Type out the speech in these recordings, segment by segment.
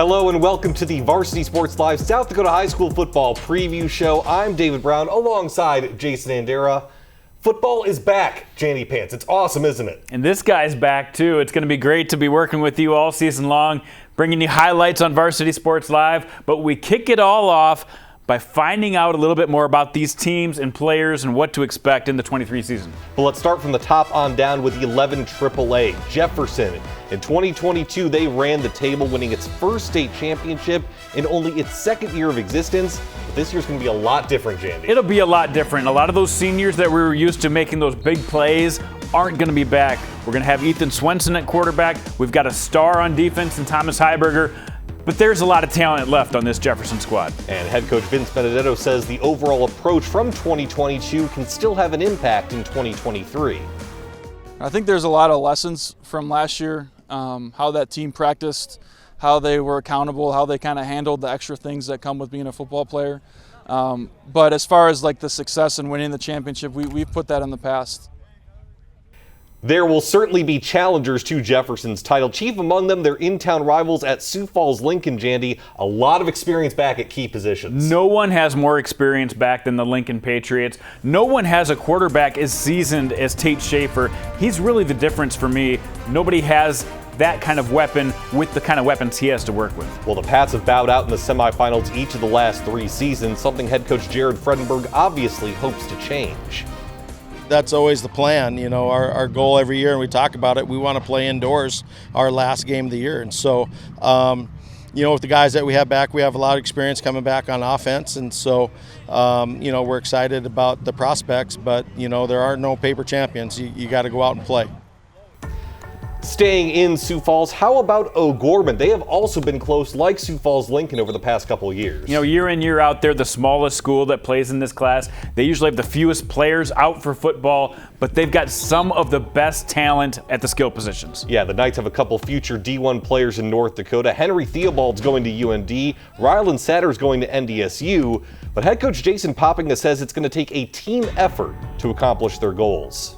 Hello and welcome to the Varsity Sports Live South Dakota High School Football Preview Show. I'm David Brown alongside Jason Andera. Football is back, Jandy Pants. It's awesome, isn't it? And this guy's back too. It's going to be great to be working with you all season long, bringing you highlights on Varsity Sports Live. But we kick it all off by finding out a little bit more about these teams and players and what to expect in the 23 season. Well, let's start from the top on down with the 11 AAA. Jefferson. In 2022, they ran the table, winning its first state championship in only its second year of existence. But this year's going to be a lot different, Jandy. It'll be a lot different. A lot of those seniors that we were used to making those big plays aren't going to be back. We're going to have Ethan Swenson at quarterback. We've got a star on defense in Thomas Heiberger. But there's a lot of talent left on this Jefferson squad. And head coach Vince Benedetto says the overall approach from 2022 can still have an impact in 2023. I think there's a lot of lessons from last year, how that team practiced, how they were accountable, how they kind of handled the extra things that come with being a football player. But as far as like the success and winning the championship, we've put that in the past. There will certainly be challengers to Jefferson's title. Chief among them, their in-town rivals at Sioux Falls Lincoln, Jandy. A lot of experience back at key positions. No one has more experience back than the Lincoln Patriots. No one has a quarterback as seasoned as Tate Schaefer. He's really the difference for me. Nobody has that kind of weapon with the kind of weapons he has to work with. Well, the Pats have bowed out in the semifinals each of the last 3 seasons, something head coach Jared Fredenberg obviously hopes to change. That's always the plan. You know, our goal every year, and we talk about it, we want to play indoors our last game of the year. And so, you know, with the guys that we have back, we have a lot of experience coming back on offense. And so, you know, we're excited about the prospects, but, you know, there are no paper champions. You got to go out and play. Staying in Sioux Falls, how about O'Gorman? They have also been close, like Sioux Falls Lincoln, over the past couple of years. You know, year in, year out, they're the smallest school that plays in this class. They usually have the fewest players out for football, but they've got some of the best talent at the skill positions. Yeah, the Knights have a couple future D1 players in North Dakota. Henry Theobald's going to UND. Rylan Satter's going to NDSU. But head coach Jason Poppinga says it's going to take a team effort to accomplish their goals.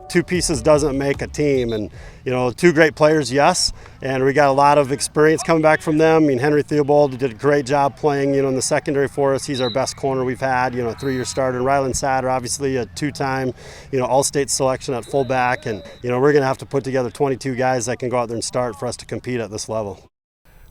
2 pieces doesn't make a team, and you know, 2 great players, yes, and we got a lot of experience coming back from them. I mean, Henry Theobald did a great job playing, you know, in the secondary for us. He's our best corner we've had, you know, 3-year starter. And Rylan Satter, obviously a 2-time, you know, all-state selection at fullback, and you know, we're going to have to put together 22 guys that can go out there and start for us to compete at this level.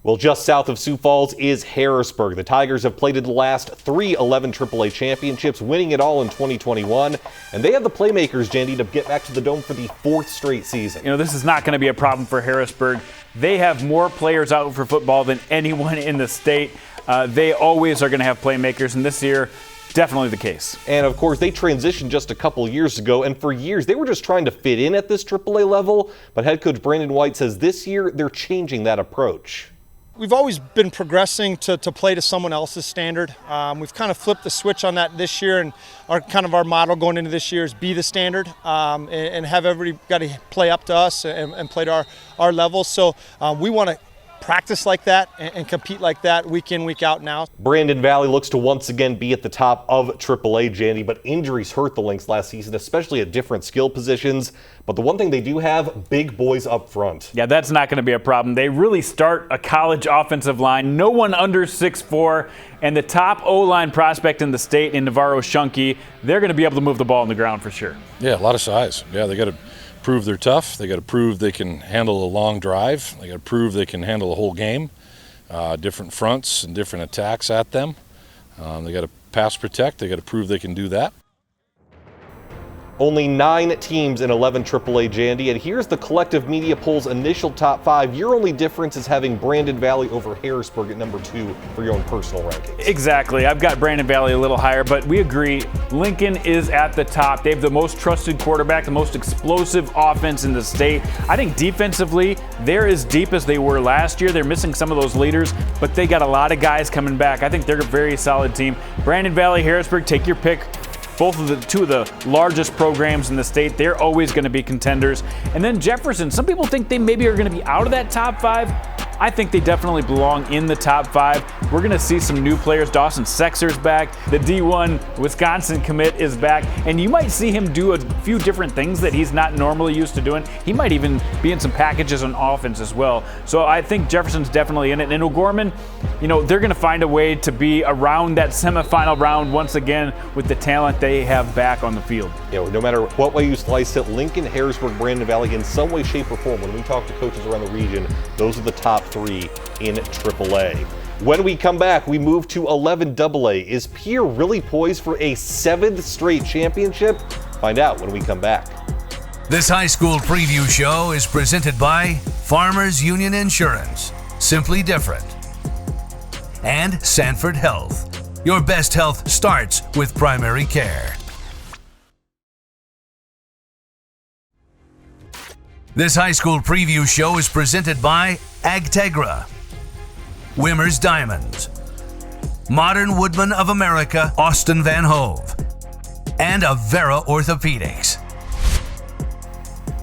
Well, just south of Sioux Falls is Harrisburg. The Tigers have played in the last 3 11 AAA championships, winning it all in 2021. And they have the playmakers, Jandy, to get back to the Dome for the 4th straight season. You know, this is not going to be a problem for Harrisburg. They have more players out for football than anyone in the state. They always are going to have playmakers, and this year, definitely the case. And of course, they transitioned just a couple years ago, and for years they were just trying to fit in at this AAA level. But head coach Brandon White says this year they're changing that approach. We've always been progressing to play to someone else's standard. We've kind of flipped the switch on that this year, and our model going into this year is be the standard and have everybody play up to us and play to our level. So we want to practice like that and compete like that week in, week out now. Brandon Valley looks to once again be at the top of AAA, Jandy, but injuries hurt the Lynx last season, especially at different skill positions. But the one thing they do have, big boys up front. Yeah, that's not going to be a problem. They really start a college offensive line. No one under 6'4", and the top O-line prospect in the state in Navarro Shunky, they're going to be able to move the ball on the ground for sure. Yeah, a lot of size. Yeah, they got to prove they're tough. They got to prove they can handle a long drive. They got to prove they can handle a whole game, different fronts and different attacks at them. They got to pass protect. They got to prove they can do that. Only 9 teams in 11 AAA, Jandy, and here's the collective media poll's initial top 5. Your only difference is having Brandon Valley over Harrisburg at number 2 for your own personal rankings. Exactly. I've got Brandon Valley a little higher, but we agree Lincoln is at the top. They have the most trusted quarterback, the most explosive offense in the state. I think defensively, they're as deep as they were last year. They're missing some of those leaders, but they got a lot of guys coming back. I think they're a very solid team. Brandon Valley, Harrisburg, take your pick. Both of the 2 of the largest programs in the state, they're always going to be contenders. And then Jefferson, some people think they maybe are going to be out of that top 5. I think they definitely belong in the top 5. We're going to see some new players. Dawson Sexer's back. The D1 Wisconsin commit is back. And you might see him do a few different things that he's not normally used to doing. He might even be in some packages on offense as well. So I think Jefferson's definitely in it. And O'Gorman, they're going to find a way to be around that semifinal round once again with the talent they have back on the field. No matter what way you slice it, Lincoln, Harrisburg, Brandon Valley, in some way, shape, or form, when we talk to coaches around the region, those are the top 3 in AAA. When we come back, we move to 11AA. Is Pierre really poised for a 7th straight championship? Find out when we come back. This high school preview show is presented by Farmers Union Insurance, Simply Different, and Sanford Health. Your best health starts with primary care. This high school preview show is presented by Agtegra, Wimmer's Diamonds, Modern Woodman of America, Austin Van Hove, and Avera Orthopedics.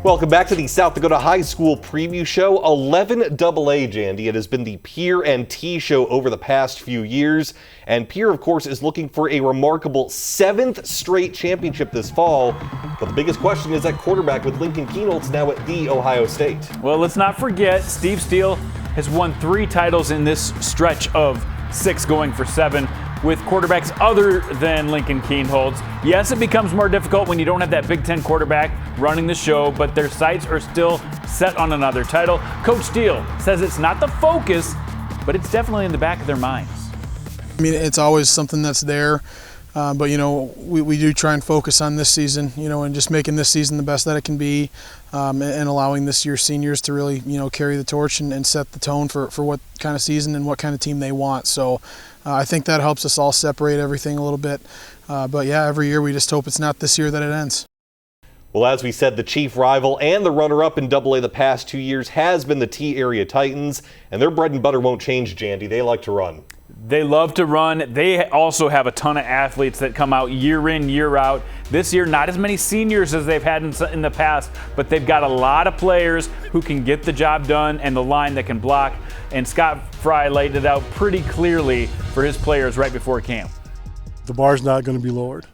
Welcome back to the South Dakota High School Preview Show, 11AA, Jandy. It has been the Pierre and T show over the past few years, and Pierre, of course, is looking for a remarkable 7th straight championship this fall. But the biggest question is at quarterback with Lincoln Kienholz now at The Ohio State. Well, let's not forget, Steve Steele has won 3 titles in this stretch of 6 going for 7 with quarterbacks other than Lincoln Kienholz. Yes, it becomes more difficult when you don't have that Big Ten quarterback running the show, but their sights are still set on another title. Coach Steele says it's not the focus, but it's definitely in the back of their minds. I mean, it's always something that's there, but we do try and focus on this season, and just making this season the best that it can be, and allowing this year's seniors to really, carry the torch and set the tone for what kind of season and what kind of team they want. So I think that helps us all separate everything a little bit. But yeah, every year we just hope it's not this year that it ends. Well, as we said, the chief rival and the runner-up in AA the past 2 years has been the T-Area Titans, and their bread and butter won't change, Jandy. They like to run. They love to run. They also have a ton of athletes that come out year in, year out. This year, not as many seniors as they've had in the past, but they've got a lot of players who can get the job done and the line that can block. And Scott Fry laid it out pretty clearly for his players right before camp. The bar's not going to be lowered.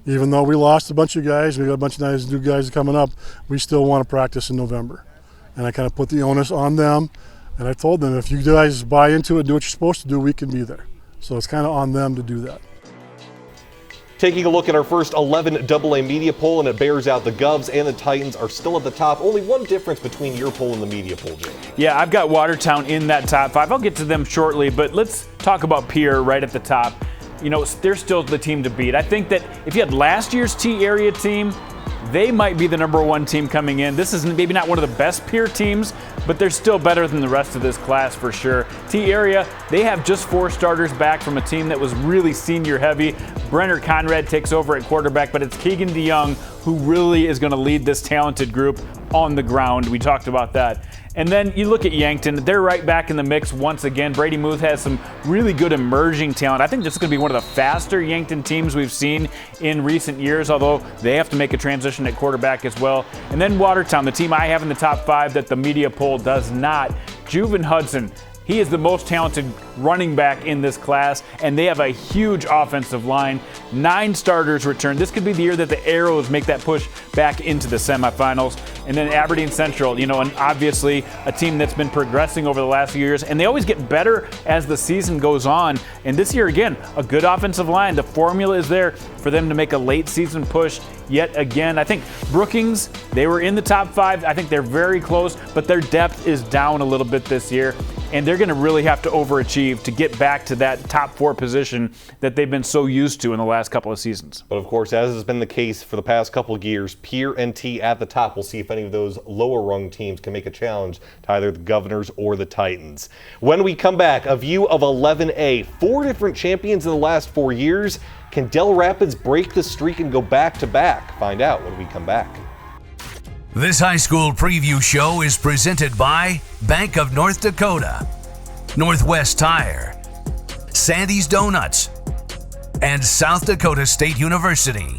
Even though we lost a bunch of guys, we got a bunch of nice new guys coming up, we still want to practice in November. And I kind of put the onus on them. And I told them, if you guys buy into it, do what you're supposed to do, we can be there. So it's kind of on them to do that. Taking a look at our first 11AA media poll, and it bears out the Govs and the Titans are still at the top. Only one difference between your poll and the media poll, Jay. Yeah, I've got Watertown in that top 5. I'll get to them shortly, but let's talk about Pierre right at the top. They're still the team to beat. I think that if you had last year's T-Area team, they might be the #1 team coming in. This is maybe not one of the best Pierre teams, but they're still better than the rest of this class for sure. T-Area, they have just 4 starters back from a team that was really senior heavy. Brenner Conrad takes over at quarterback, but it's Keegan DeYoung who really is going to lead this talented group on the ground. We talked about that. And then you look at Yankton, they're right back in the mix once again. Brady Muth has some really good emerging talent. I think this is going to be one of the faster Yankton teams we've seen in recent years, although they have to make a transition at quarterback as well. And then Watertown, the team I have in the top 5 that the media poll does not. Juven Hudson. He is the most talented running back in this class, and they have a huge offensive line. 9 starters return. This could be the year that the Arrows make that push back into the semifinals. And then Aberdeen Central, and obviously a team that's been progressing over the last few years, and they always get better as the season goes on. And this year, again, a good offensive line. The formula is there for them to make a late season push yet again. I think Brookings, they were in the top 5. I think they're very close, but their depth is down a little bit this year. And they're going to really have to overachieve to get back to that top 4 position that they've been so used to in the last couple of seasons. But of course, as has been the case for the past couple of years, Pierre and T at the top. We'll see if any of those lower rung teams can make a challenge to either the Governors or the Titans. When we come back, a view of 11A. 4 different champions in the last 4 years. Can Del Rapids break the streak and go back to back? Find out when we come back. This high school preview show is presented by Bank of North Dakota, Northwest Tire, Sandy's Donuts, and South Dakota State University.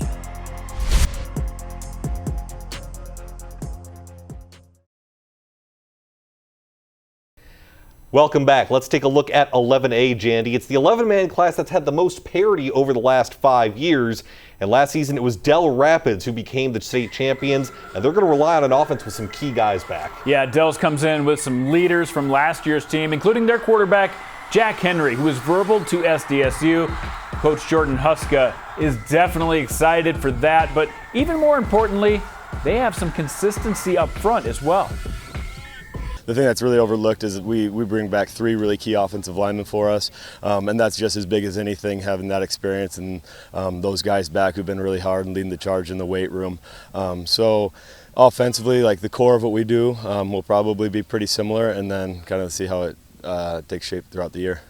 Welcome back. Let's take a look at 11A, Jandy. It's the 11-man class that's had the most parity over the last 5 years. And last season, it was Del Rapids who became the state champions, and they're going to rely on an offense with some key guys back. Yeah, Del's comes in with some leaders from last year's team, including their quarterback, Jack Henry, who was verbal to SDSU. Coach Jordan Huska is definitely excited for that, but even more importantly, they have some consistency up front as well. The thing that's really overlooked is we bring back 3 really key offensive linemen for us, and that's just as big as anything, having that experience and those guys back who've been really hard and leading the charge in the weight room. So offensively, like the core of what we do will probably be pretty similar, and then kind of see how it takes shape throughout the year.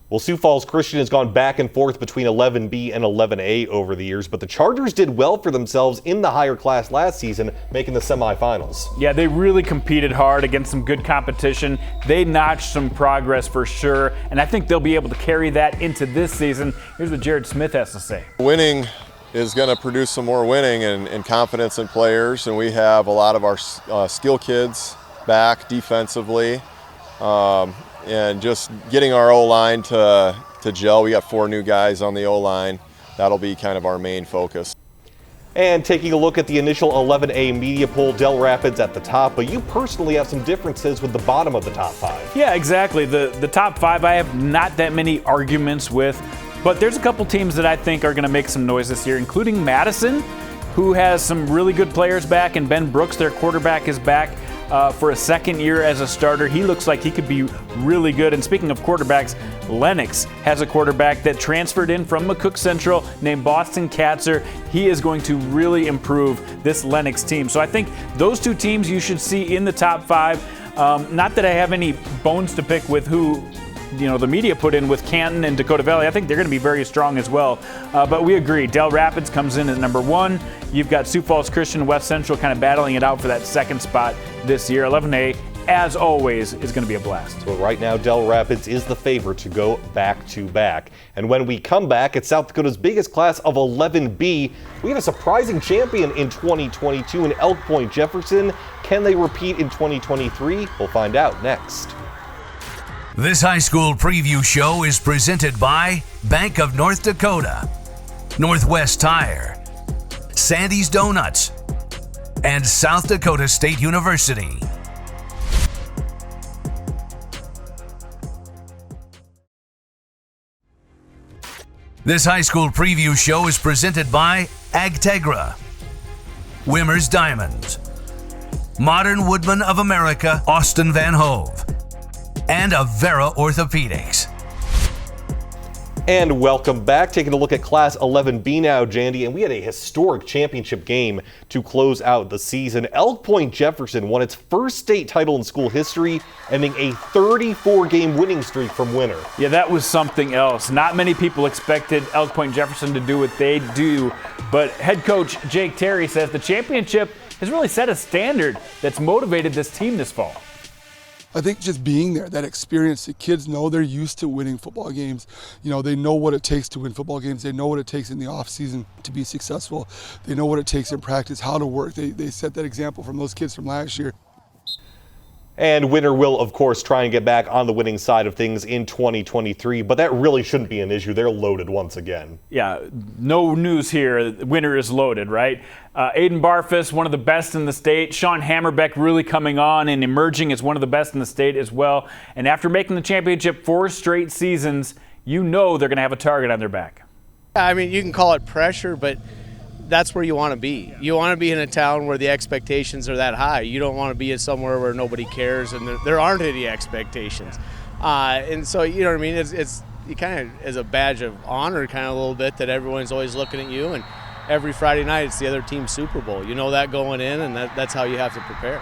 Well, Sioux Falls Christian has gone back and forth between 11B and 11A over the years, but the Chargers did well for themselves in the higher class last season, making the semifinals. Yeah, they really competed hard against some good competition. They notched some progress for sure, and I think they'll be able to carry that into this season. Here's what Jared Smith has to say. Winning is going to produce some more winning and confidence in players, and we have a lot of our skill kids back defensively. And just getting our O-line to gel. We got 4 new guys on the O-line. That'll be kind of our main focus. And taking a look at the initial 11A media poll, Del Rapids at the top, but you personally have some differences with the bottom of the top 5. Yeah, exactly. The top 5 I have not that many arguments with, but there's a couple teams that I think are going to make some noise this year, including Madison, who has some really good players back, and Ben Brooks, their quarterback, is back for a second year as a starter. He looks like he could be really good. And speaking of quarterbacks, Lennox has a quarterback that transferred in from McCook Central named Boston Katzer. He is going to really improve this Lennox team. So I think those 2 teams you should see in the top 5. Not that I have any bones to pick with who the media put in with Canton and Dakota Valley. I think they're going to be very strong as well. But we agree. Del Rapids comes in at number 1. You've got Sioux Falls Christian, West Central kind of battling it out for that second spot this year. 11A, as always, is going to be a blast. So right now, Del Rapids is the favorite to go back-to-back. And when we come back, it's South Dakota's biggest class of 11B. We have a surprising champion in 2022 in Elk Point Jefferson. Can they repeat in 2023? We'll find out next. This high school preview show is presented by Bank of North Dakota, Northwest Tire, Sandy's Donuts, and South Dakota State University. This high school preview show is presented by Agtegra, Wimmer's Diamonds, Modern Woodman of America, Austin Van Hove, and Avera Orthopedics. And welcome back. Taking a look at Class 11B now, Jandy, and we had a historic championship game to close out the season. Elk Point Jefferson won its first state title in school history, ending a 34-game winning streak from Winter. Yeah, that was something else. Not many people expected Elk Point Jefferson to do what they do, but head coach Jake Terry says the championship has really set a standard that's motivated this team this fall. I think just being there, that experience, the kids know they're used to winning football games. They know what it takes to win football games. They know what it takes in the off season to be successful. They know what it takes in practice, how to work. They set that example from those kids from last year. And Winter will, of course, try and get back on the winning side of things in 2023, but that really shouldn't be an issue. They're loaded once again. Yeah, no news here. Winter is loaded, right? Aiden Barfus, one of the best in the state. Sean Hammerbeck really coming on and emerging as one of the best in the state as well. And after making the championship 4 straight seasons, you know they're going to have a target on their back. I mean, you can call it pressure, but that's where you want to be. You want to be in a town where the expectations are that high. You don't want to be in somewhere where nobody cares and there aren't any expectations. And so, you know what I mean? It's you kind of as a badge of honor, kind of a little bit, that everyone's always looking at you. And every Friday night, it's the other team's Super Bowl. You know that going in, and that's how you have to prepare.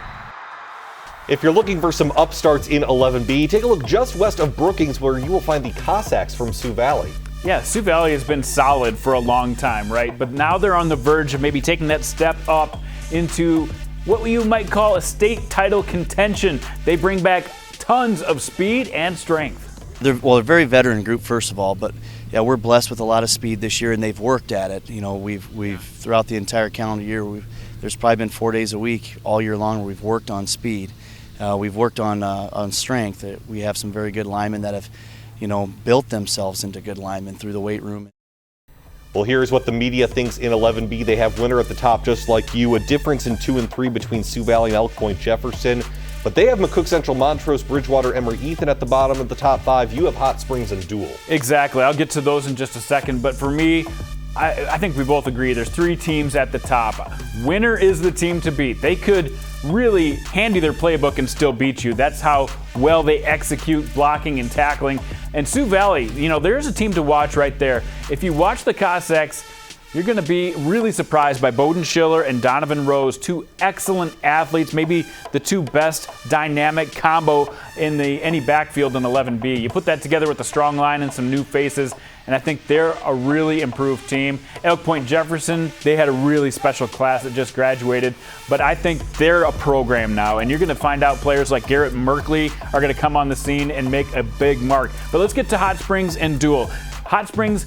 If you're looking for some upstarts in 11B, take a look just west of Brookings, where you will find the Cossacks from Sioux Valley. Yeah, Sioux Valley has been solid for a long time, right? But now they're on the verge of maybe taking that step up into what you might call a state title contention. They bring back tons of speed and strength. They're a very veteran group, first of all, but yeah, we're blessed with a lot of speed this year, and they've worked at it. We've throughout the entire calendar year, there's probably been 4 days a week all year long where we've worked on speed. we've worked on strength. We have some very good linemen that have, built themselves into good linemen through the weight room. Well, here's what the media thinks in 11B. They have Winter at the top just like you. A difference in 2 and 3 between Sioux Valley and Elk Point Jefferson. But they have McCook Central, Montrose, Bridgewater, Emory, Ethan at the bottom of the top 5. You have Hot Springs and Dual. Exactly. I'll get to those in just a second. But for me, I think we both agree there's 3 teams at the top. Winter is the team to beat. They could really hand you their playbook and still beat you. That's how well they execute blocking and tackling. And Sioux Valley, there's a team to watch right there. If you watch the Cossacks, you're going to be really surprised by Bowden Schiller and Donovan Rose, 2 excellent athletes, maybe the 2 best dynamic combo in any backfield in 11B. You put that together with a strong line and some new faces, and I think they're a really improved team. Elk Point Jefferson, they had a really special class that just graduated, but I think they're a program now, and you're going to find out players like Garrett Merkley are going to come on the scene and make a big mark. But let's get to Hot Springs and Dual. Hot Springs,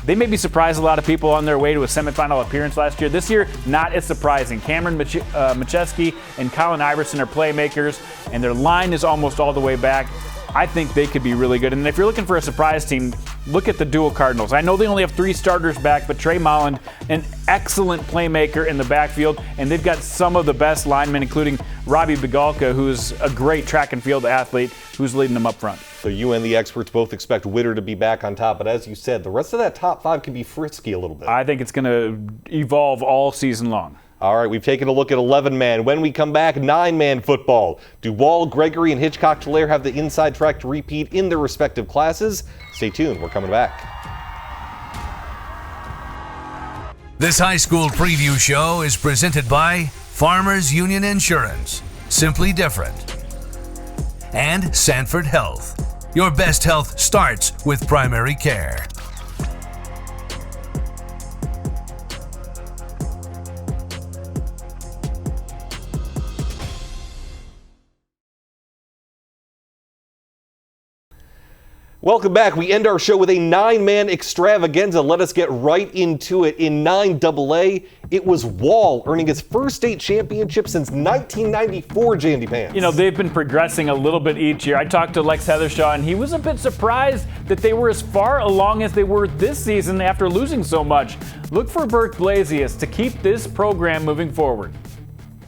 they maybe surprised a lot of people on their way to a semifinal appearance last year. This year, not as surprising. Cameron Macheski and Colin Iverson are playmakers, and their line is almost all the way back. I think they could be really good. And if you're looking for a surprise team, look at the Dual Cardinals. I know they only have 3 starters back, but Trey Molland, an excellent playmaker in the backfield, and they've got some of the best linemen, including Robbie Bigalka, who's a great track and field athlete, who's leading them up front. So you and the experts both expect Witter to be back on top, but as you said, the rest of that top 5 can be frisky a little bit. I think it's going to evolve all season long. All right, we've taken a look at 11-man. When we come back, 9-man football. Do Wall, Gregory, and Hitchcock-Tulare have the inside track to repeat in their respective classes? Stay tuned, we're coming back. This high school preview show is presented by Farmers Union Insurance, Simply Different, and Sanford Health. Your best health starts with primary care. Welcome back. We end our show with a 9-man extravaganza. Let us get right into it. In 9AA, it was Wall earning its first state championship since 1994, Jandy Pants. They've been progressing a little bit each year. I talked to Lex Heathershaw, and he was a bit surprised that they were as far along as they were this season after losing so much. Look for Burke Blasius to keep this program moving forward.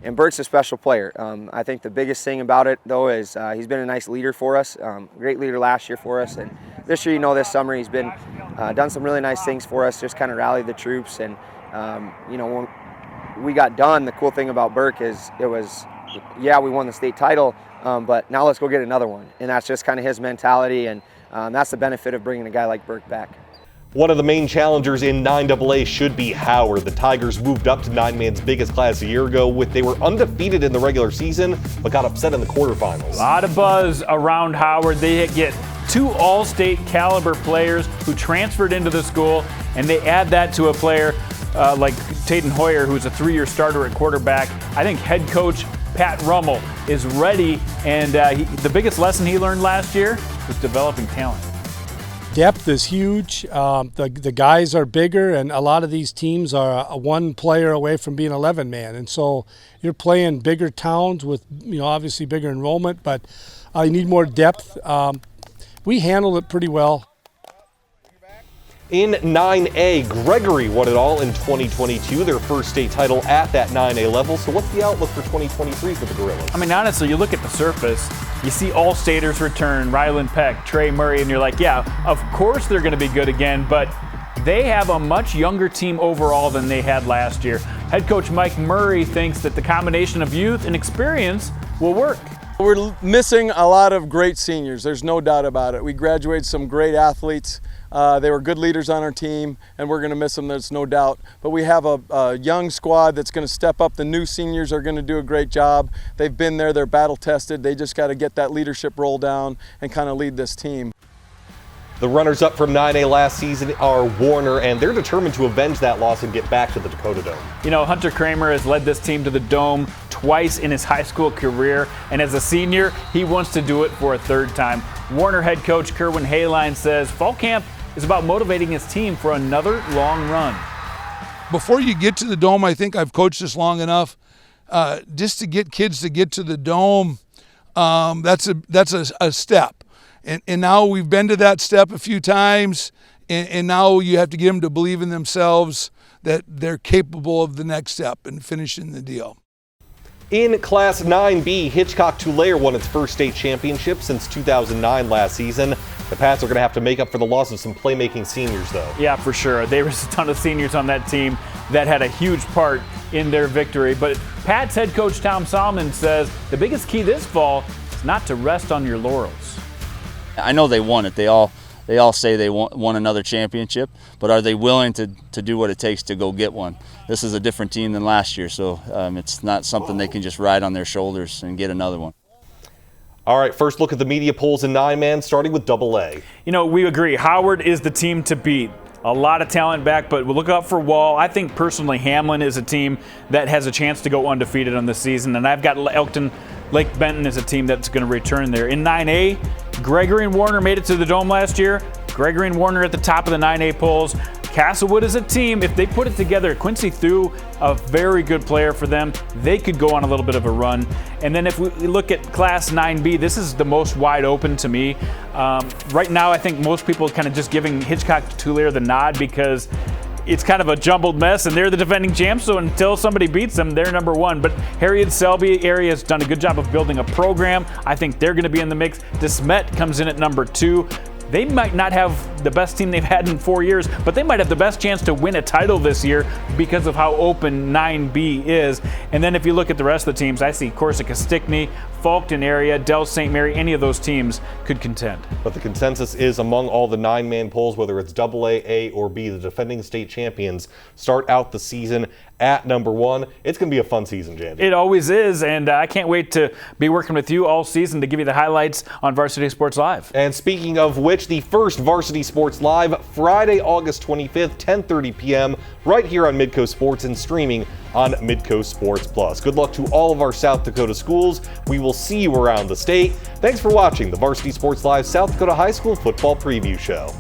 And Bert's a special player. I think the biggest thing about it, though, is he's been a nice leader for us. Great leader last year for us, and this year, this summer, he's been done some really nice things for us. Just kind of rallied the troops, and when we got done, the cool thing about Burke is we won the state title, but now let's go get another one, and that's just kind of his mentality, and that's the benefit of bringing a guy like Burke back. One of the main challengers in 9AA should be Howard. The Tigers moved up to 9-man's biggest class a year ago. They were undefeated in the regular season, but got upset in the quarterfinals. A lot of buzz around Howard. They get 2 all-state caliber players who transferred into the school, and they add that to a player like Tayden Hoyer, who's a 3-year starter at quarterback. I think head coach Pat Rummel is ready, and the biggest lesson he learned last year was developing talent. Depth is huge. The guys are bigger, and a lot of these teams are one player away from being 11-man. And so you're playing bigger towns with, obviously bigger enrollment, but you need more depth. We handled it pretty well. In 9A, Gregory won it all in 2022, their first state title at that 9A level. So what's the outlook for 2023 for the Gorillas? Honestly, you look at the surface, you see all-staters return, Ryland Peck, Trey Murray, and you're like, yeah, of course they're going to be good again, but they have a much younger team overall than they had last year. Head coach Mike Murray thinks that the combination of youth and experience will work. We're missing a lot of great seniors, there's no doubt about it. We graduated some great athletes. They were good leaders on our team, and we're going to miss them, there's no doubt. But we have a young squad that's going to step up. The new seniors are going to do a great job. They've been there, they're battle tested. They just got to get that leadership role down and kind of lead this team. The runners-up from 9A last season are Warner, and they're determined to avenge that loss and get back to the Dakota Dome. Hunter Kramer has led this team to the Dome twice in his high school career, and as a senior, he wants to do it for a 3rd time. Warner head coach Kerwin Hayline says fall camp is about motivating his team for another long run. Before you get to the Dome, I think I've coached this long enough, just to get kids to get to the Dome, that's a step. And now we've been to that step a few times, and now you have to get them to believe in themselves that they're capable of the next step and finishing the deal. In Class 9B, Hitchcock-Tulare won its first state championship since 2009 last season. The Pats are going to have to make up for the loss of some playmaking seniors, though. Yeah, for sure. There was a ton of seniors on that team that had a huge part in their victory. But Pats head coach Tom Solomon says the biggest key this fall is not to rest on your laurels. I know they won it. They all say they won another championship, but are they willing to do what it takes to go get one? This is a different team than last year, so it's not something they can just ride on their shoulders and get another one. All right, first look at the media polls in 9-man, starting with AA. You know, we agree. Howard is the team to beat. A lot of talent back, but we'll look out for Wall. I think personally Hamlin is a team that has a chance to go undefeated on this season, and I've got Elkton Lake Benton is a team that's going to return there. In 9A, Gregory and Warner made it to the Dome last year. Gregory and Warner at the top of the 9A polls. Castlewood is a team, if they put it together, Quincy Thu, a very good player for them. They could go on a little bit of a run. And then if we look at Class 9B, this is the most wide open to me. Right now, I think most people kind of just giving Hitchcock-Tulare the nod because it's kind of a jumbled mess, and they're the defending champs, so until somebody beats them, they're number one. But Harriet-Selby area has done a good job of building a program. I think they're going to be in the mix. DeSmet comes in at number 2. They might not have the best team they've had in 4 years, but they might have the best chance to win a title this year because of how open 9B is. And then if you look at the rest of the teams, I see Corsica Stickney, Faulkton area, Del St. Mary, any of those teams could contend. But the consensus is among all the 9-man polls, whether it's AA, A, or B, the defending state champions start out the season at number 1. It's going to be a fun season, Jandy. It always is, and I can't wait to be working with you all season to give you the highlights on Varsity Sports Live. And speaking of which, the first Varsity Sports Live, Friday, August 25th, 10:30 p.m., right here on Midco Sports and streaming on Midco Sports Plus. Good luck to all of our South Dakota schools. We will see you around the state. Thanks for watching the Varsity Sports Live South Dakota High School Football Preview Show.